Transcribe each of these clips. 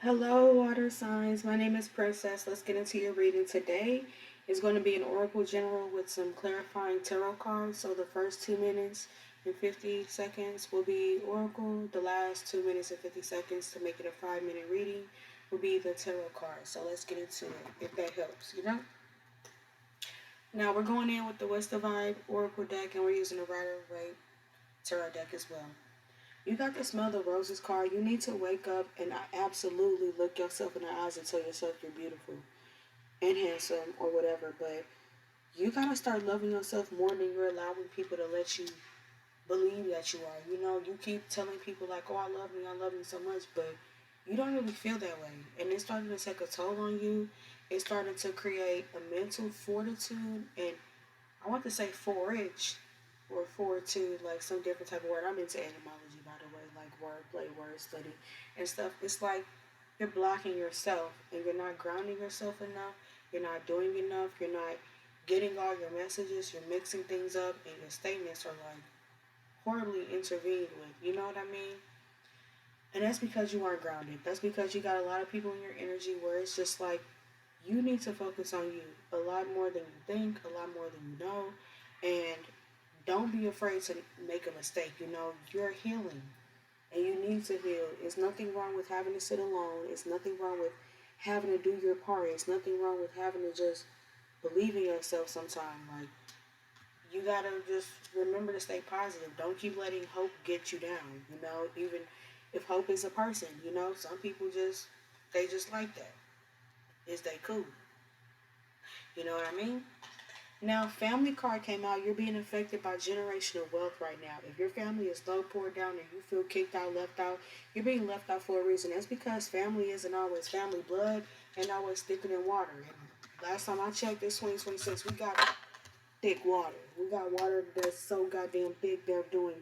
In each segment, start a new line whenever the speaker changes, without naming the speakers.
Hello, water signs. My name is Princess. Let's get into your reading today. It's going to be an Oracle General with some clarifying tarot cards. So the first 2 minutes and 50 seconds will be Oracle. The last 2 minutes and 50 seconds to make it a 5 minute reading will be the tarot cards. So let's get into it if that helps. Now we're going in with the West of Vibe Oracle deck and we're using the Rider Waite tarot deck as well. You got to smell the roses card. You need to wake up and absolutely look yourself in the eyes and tell yourself you're beautiful and handsome or whatever. But you got to start loving yourself more than you're allowing people to let you believe that you are. You keep telling people like, oh, I love me so much, but you don't really feel that way. And it's starting to take a toll on you. It's starting to create a mental fortitude and I want to say forage or fortitude, like some different type of word. I'm into etymology, by the way, like wordplay, word study, and stuff. It's like you're blocking yourself and you're not grounding yourself enough. You're not doing enough. You're not getting all your messages. You're mixing things up, and your statements are like horribly intervened with. You know what I mean? And that's because you aren't grounded. That's because you got a lot of people in your energy where it's just like you need to focus on you a lot more than you think, a lot more than you know, and don't be afraid to make a mistake. You're healing and you need to heal. It's nothing wrong with having to sit alone. It's nothing wrong with having to do your part. It's nothing wrong with having to just believe in yourself sometime. Like, you gotta just remember to stay positive. Don't keep letting hope get you down. Even if hope is a person, some people they just like that. Is they cool. You know what I mean? Now, family card came out. You're being affected by generational wealth right now. If your family is low, poured down, and you feel kicked out, left out, you're being left out for a reason. That's because family isn't always family blood and always thicker than water. And last time I checked, this 2026, we got thick water. We got water that's so goddamn thick they're doing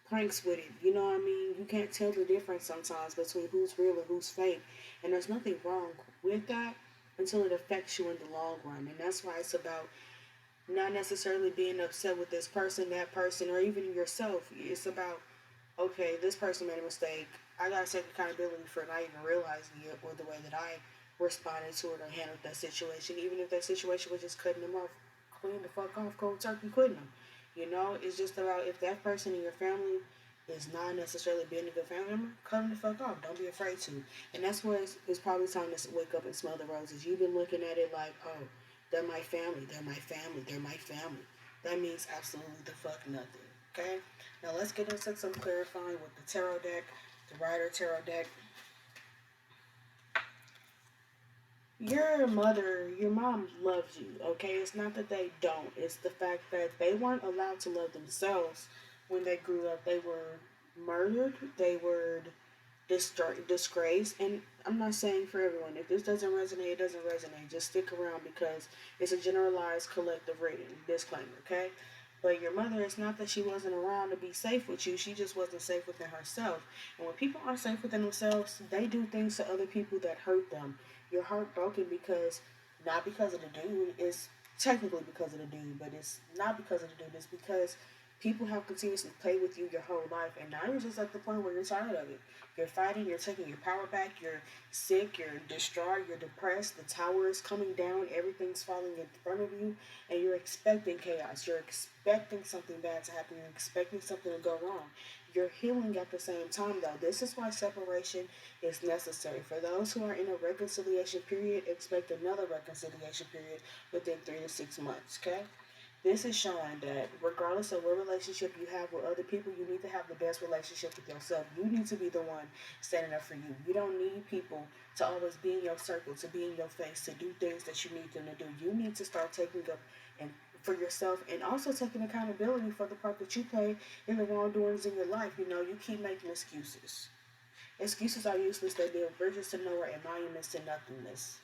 pranks with it. You know what I mean? You can't tell the difference sometimes between who's real and who's fake. And there's nothing wrong with that until it affects you in the long run. And that's why it's about not necessarily being upset with this person, that person, or even yourself. It's about, okay, this person made a mistake. I gotta take accountability for not even realizing it or the way that I responded to it or handled that situation. Even if that situation was just cutting them off, clean the fuck off, cold turkey, quitting them. It's just about if that person in your family is not necessarily being a good family member, cut them the fuck off. Don't be afraid to. And that's where it's probably time to wake up and smell the roses. You've been looking at it like, oh, they're my family, they're my family, they're my family. That means absolutely the fuck nothing. Okay? Now let's get into some clarifying with the tarot deck, the Rider Tarot deck. Your mom loves you, okay? It's not that they don't. It's the fact that they weren't allowed to love themselves when they grew up. They were murdered, they were disgraced, and I'm not saying for everyone. If this doesn't resonate, it doesn't resonate. Just stick around because it's a generalized collective reading. Disclaimer, okay? But your mother, it's not that she wasn't around to be safe with you. She just wasn't safe within herself. And when people aren't safe within themselves, they do things to other people that hurt them. You're heartbroken because, not because of the dude, it's technically because of the dude, but it's not because of the dude. It's because people have continuously played with you your whole life, and now you're just at the point where you're tired of it. You're fighting, you're taking your power back, you're sick, you're distraught, you're depressed, the tower is coming down, everything's falling in front of you, and you're expecting chaos. You're expecting something bad to happen, you're expecting something to go wrong. You're healing at the same time, though. This is why separation is necessary. For those who are in a reconciliation period, expect another reconciliation period within 3 to 6 months, okay? This is showing that regardless of what relationship you have with other people, you need to have the best relationship with yourself. You need to be the one standing up for you. You don't need people to always be in your circle, to be in your face, to do things that you need them to do. You need to start taking up and for yourself and also taking accountability for the part that you play in the wrongdoings in your life. You keep making excuses. Excuses are useless. They build bridges to nowhere and monuments to nothingness.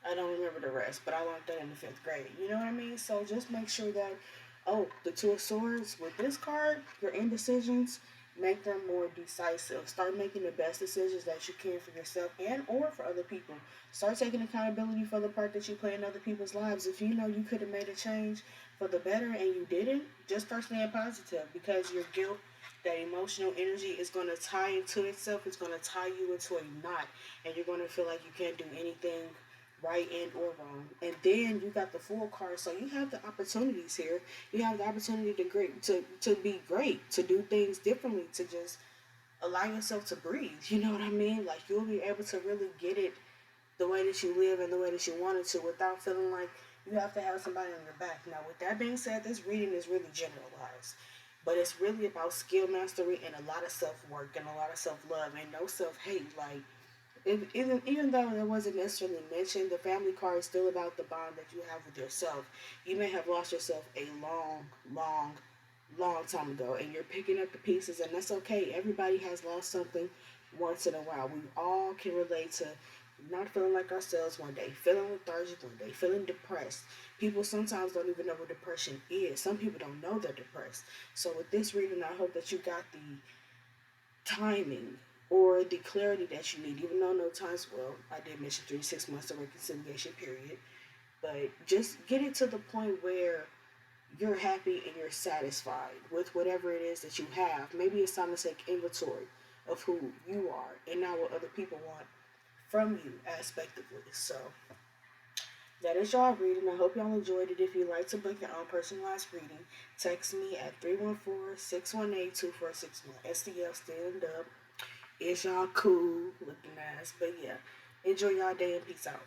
I don't remember the rest, but I learned that in the fifth grade. You know what I mean? So just make sure that, oh, the Two of Swords, with this card, your indecisions, make them more decisive. Start making the best decisions that you can for yourself and or for other people. Start taking accountability for the part that you play in other people's lives. If you know you could have made a change for the better and you didn't, just start staying positive because your guilt That emotional energy is going to tie into itself. It's going to tie you into a knot, and you're going to feel like you can't do anything right and or wrong. And then you got the Fool card, so you have the opportunities here. You have the opportunity to be great, to do things differently, to just allow yourself to breathe. You know what I mean? Like you'll be able to really get it the way that you live and the way that you wanted to without feeling like you have to have somebody on your back. Now, with that being said, this reading is really generalized, but it's really about skill mastery and a lot of self work and a lot of self love and no self hate. Like, even though it wasn't necessarily mentioned, the family card is still about the bond that you have with yourself. You may have lost yourself a long time ago, and you're picking up the pieces, and that's okay. Everybody has lost something once in a while. We all can relate to not feeling like ourselves one day, feeling lethargic one day, feeling depressed. People sometimes don't even know what depression is. Some people don't know they're depressed. So with this reading, I hope that you got the timing or the clarity that you need, even though no times, well, I did mention 3 to 6 months of reconciliation period, but just get it to the point where you're happy and you're satisfied with whatever it is that you have. Maybe it's time to take inventory of who you are and not what other people want from you aspectively. So that is y'all reading. I hope y'all enjoyed it. If you'd like to book your own personalized reading, text me at 314-618-2461. STL stand up. Is y'all cool looking ass. But yeah, enjoy y'all day and peace out.